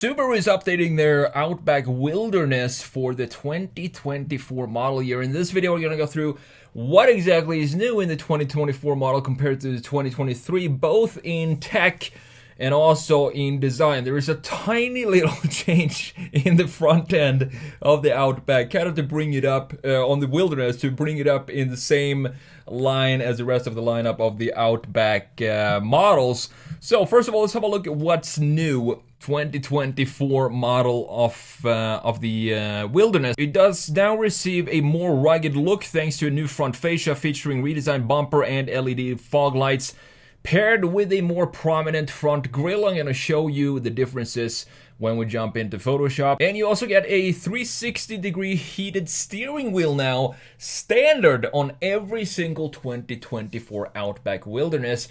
Subaru is updating their Outback Wilderness for the 2024 model year. In this video, we're going to go through what exactly is new in the 2024 model compared to the 2023, both in tech and also in design. There is a tiny little change in the front end of the Outback, kind of to bring it up on the Wilderness, to bring it up in the same line as the rest of the lineup of the Outback models. So first of all, let's have a look at what's new. 2024 model of the Wilderness. It does now receive a more rugged look thanks to a new front fascia featuring redesigned bumper and LED fog lights, paired with a more prominent front grille. I'm going to show you the differences when we jump into Photoshop. And you also get a 360-degree heated steering wheel now, standard on every single 2024 Outback Wilderness.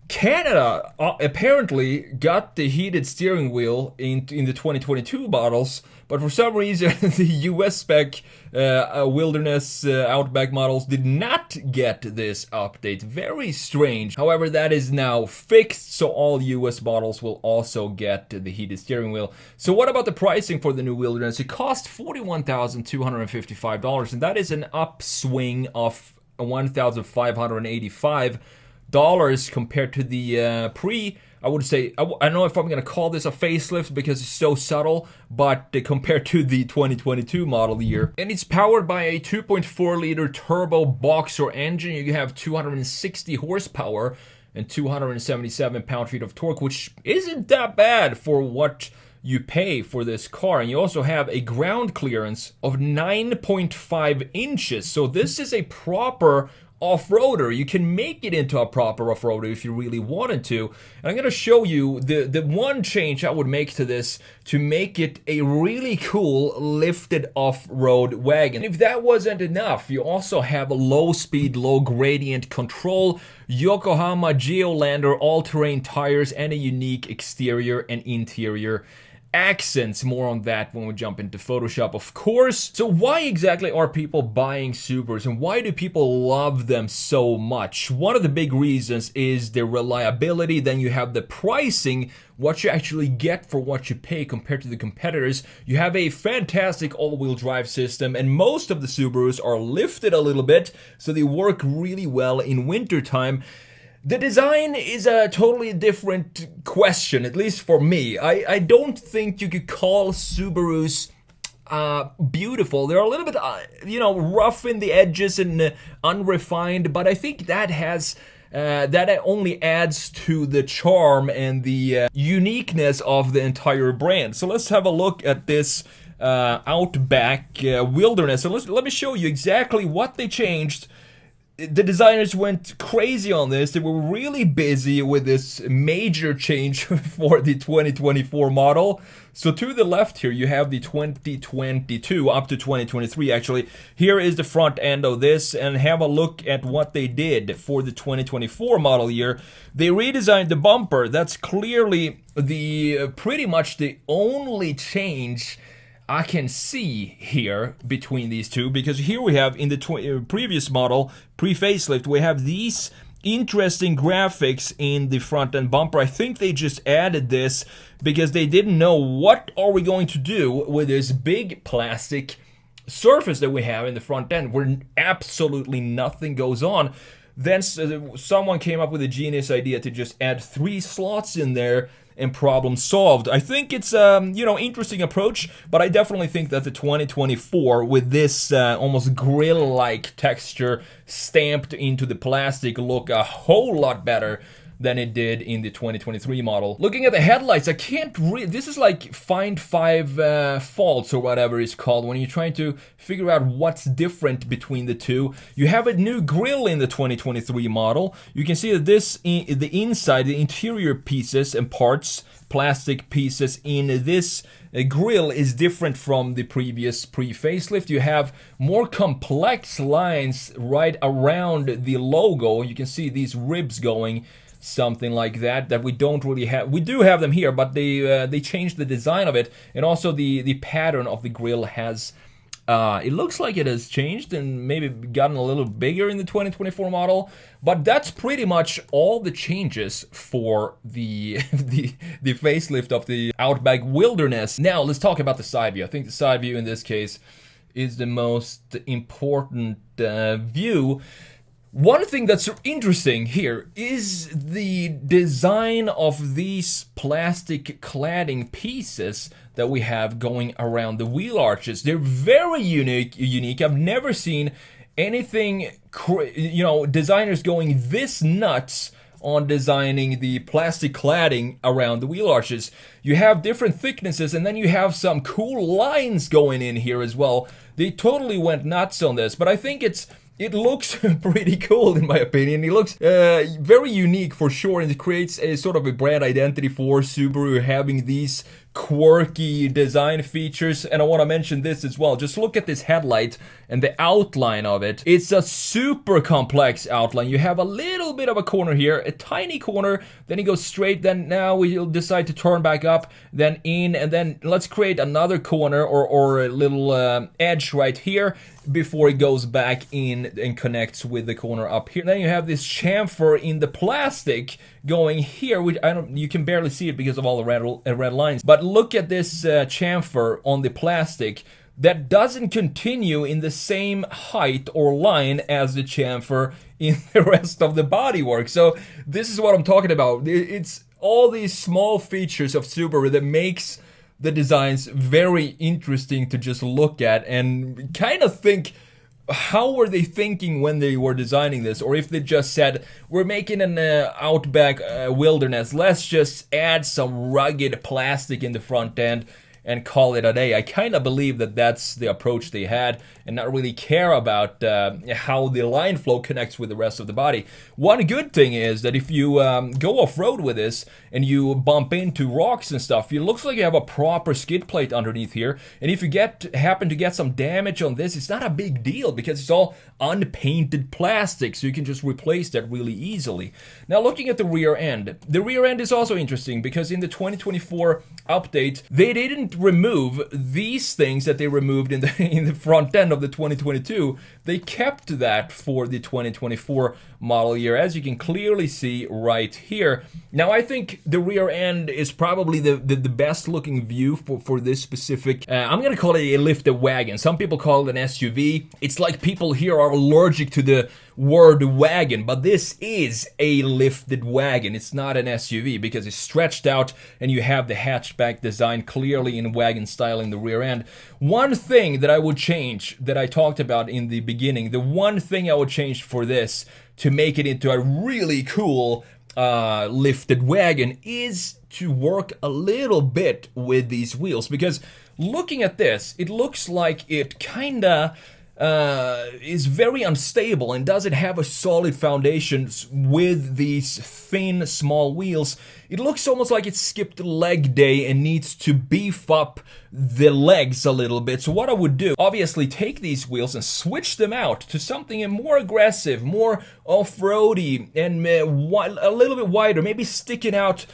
Canada apparently got the heated steering wheel in the 2022 models, but for some reason the US spec Wilderness Outback models did not get this update. Very strange. However, that is now fixed, so all US models will also get the heated steering wheel. So what about the pricing for the new Wilderness? It cost $41,255, and that is an upswing of $1,585 compared to the I would say, I don't know if I'm going to call this a facelift because it's so subtle, but compared to the 2022 model year. And it's powered by a 2.4 liter turbo boxer engine. You have 260 horsepower and 277 pound-feet of torque, which isn't that bad for what you pay for this car. And you also have a ground clearance of 9.5 inches. So this is a proper off-roader. You can make it into a proper off-roader if you really wanted to. And I'm going to show you the one change I would make to this to make it a really cool lifted off-road wagon. If that wasn't enough, you also have a low-speed, low-gradient control, Yokohama Geolandar all-terrain tires, and a unique exterior and interior accents. More on that when we jump into Photoshop, of course. So why exactly are people buying Subarus, and why do people love them so much? One of the big reasons is their reliability. Then you have the pricing, what you actually get for what you pay compared to the competitors. You have a fantastic all-wheel drive system, and most of the Subarus are lifted a little bit, so they work really well in wintertime. The design is a totally different question, at least for me. I don't think you could call Subarus beautiful. They're a little bit, rough in the edges and unrefined, but I think that has that only adds to the charm and the uniqueness of the entire brand. So let's have a look at this Outback Wilderness. So let me show you exactly what they changed. The designers went crazy on this. They were really busy with this major change for the 2024 model. So to the left here, you have the 2022 up to 2023 actually. Here is the front end of this, and have a look at what they did for the 2024 model year. They redesigned the bumper. That's clearly the pretty much the only change I can see here between these two, because here we have in the previous model, pre-facelift, we have these interesting graphics in the front end bumper. I think they just added this because they didn't know what are we going to do with this big plastic surface that we have in the front end where absolutely nothing goes on. Then someone came up with a genius idea to just add 3 slots in there, and problem solved. I think it's interesting approach, but I definitely think that the 2024 with this almost grill-like texture stamped into the plastic look a whole lot better than it did in the 2023 model. Looking at the headlights, I can't this is like find 5 faults or whatever it's called when you're trying to figure out what's different between the two. You have a new grille in the 2023 model. You can see that the inside, the interior pieces and parts, plastic pieces in this grille is different from the previous pre-facelift. You have more complex lines right around the logo. You can see these ribs going something like that we don't really have. We do have them here, but they changed the design of it, and also the pattern of the grille has It looks like it has changed and maybe gotten a little bigger in the 2024 model, but that's pretty much all the changes for the the facelift of the Outback Wilderness. Now let's talk about the side view. I think the side view in this case is the most important view. One thing that's interesting here is the design of these plastic cladding pieces that we have going around the wheel arches. They're very unique. I've never seen anything, designers going this nuts on designing the plastic cladding around the wheel arches. You have different thicknesses, and then you have some cool lines going in here as well. They totally went nuts on this, but I think it looks pretty cool in my opinion. It looks very unique for sure, and it creates a sort of a brand identity for Subaru, having these quirky design features. And I want to mention this as well. Just look at this headlight and the outline of it. It's a super complex outline. You have a little bit of a corner here, a tiny corner, then it goes straight, then now we'll decide to turn back up, then in, and then let's create another corner or a little edge right here before it goes back in and connects with the corner up here. Then you have this chamfer in the plastic going here, which you can barely see it because of all the red lines. But look at this chamfer on the plastic that doesn't continue in the same height or line as the chamfer in the rest of the bodywork. So this is what I'm talking about. It's all these small features of Subaru that makes the designs very interesting to just look at and kind of think, how were they thinking when they were designing this? Or if they just said, we're making an Outback Wilderness, let's just add some rugged plastic in the front end and call it a day. I kind of believe that that's the approach they had, and not really care about how the line flow connects with the rest of the body. One good thing is that if you go off-road with this and you bump into rocks and stuff, it looks like you have a proper skid plate underneath here. And if you happen to get some damage on this, it's not a big deal because it's all unpainted plastic, so you can just replace that really easily. Now looking at the rear end is also interesting because in the 2024 update, they didn't remove these things that they removed in the front end of the 2022. They kept that for the 2024 model year, as you can clearly see right here. Now I think the rear end is probably the best looking view for this specific, I'm gonna call it a lifted wagon. Some people call it an SUV. It's like people here are allergic to the word wagon, but this is a lifted wagon. It's not an SUV because it's stretched out and you have the hatchback design clearly in wagon style in the rear end. One thing that I would change, that I talked about in the beginning, the one thing I would change for this to make it into a really cool lifted wagon is to work a little bit with these wheels, because looking at this, it looks like it kinda is very unstable and doesn't have a solid foundation with these thin, small wheels. It looks almost like it skipped leg day and needs to beef up the legs a little bit. So what I would do, obviously take these wheels and switch them out to something more aggressive, more off-roady, and a little bit wider, maybe sticking out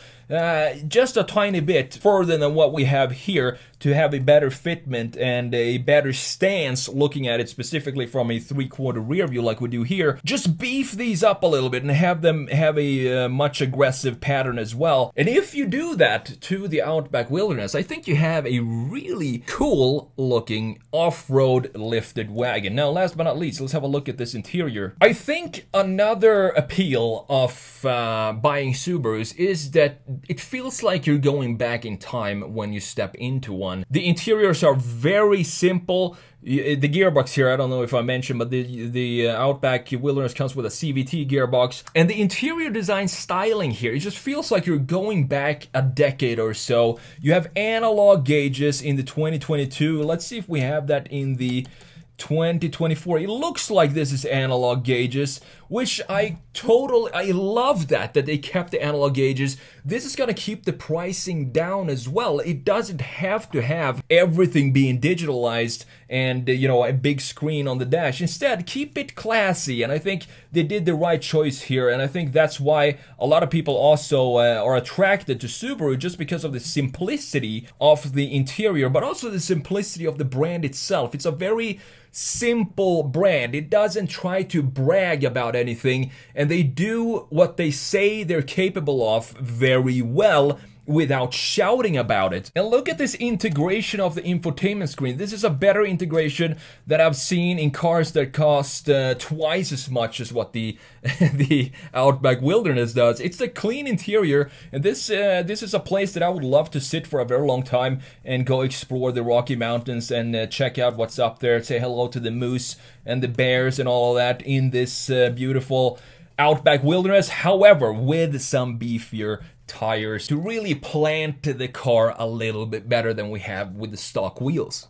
just a tiny bit further than what we have here, to have a better fitment and a better stance looking at it specifically from a 3/4 rear view like we do here. Just beef these up a little bit and have them have a much aggressive pattern as well. And if you do that to the Outback Wilderness, I think you have a really cool looking off-road lifted wagon. Now last but not least, let's have a look at this interior. I think another appeal of buying Subarus is that it feels like you're going back in time when you step into one. The interiors are very simple. The gearbox here, I don't know if I mentioned, but the Outback Wilderness comes with a CVT gearbox. And the interior design styling here, it just feels like you're going back a decade or so. You have analog gauges in the 2022. Let's see if we have that in the 2024. It looks like this is analog gauges, which I love that they kept the analog gauges. This is gonna keep the pricing down as well. It doesn't have to have everything being digitalized and a big screen on the dash. Instead, keep it classy, and I think they did the right choice here, and I think that's why a lot of people also are attracted to Subaru, just because of the simplicity of the interior, but also the simplicity of the brand itself. It's a very simple brand. It doesn't try to brag about anything, and they do what they say they're capable of very well without shouting about it. And look at this integration of the infotainment screen. This is a better integration that I've seen in cars that cost twice as much as what the the Outback Wilderness does. It's a clean interior, and this is a place that I would love to sit for a very long time and go explore the Rocky Mountains and check out what's up there, say hello to the moose and the bears and all of that in this beautiful Outback Wilderness. However, with some beefier tires to really plant the car a little bit better than we have with the stock wheels.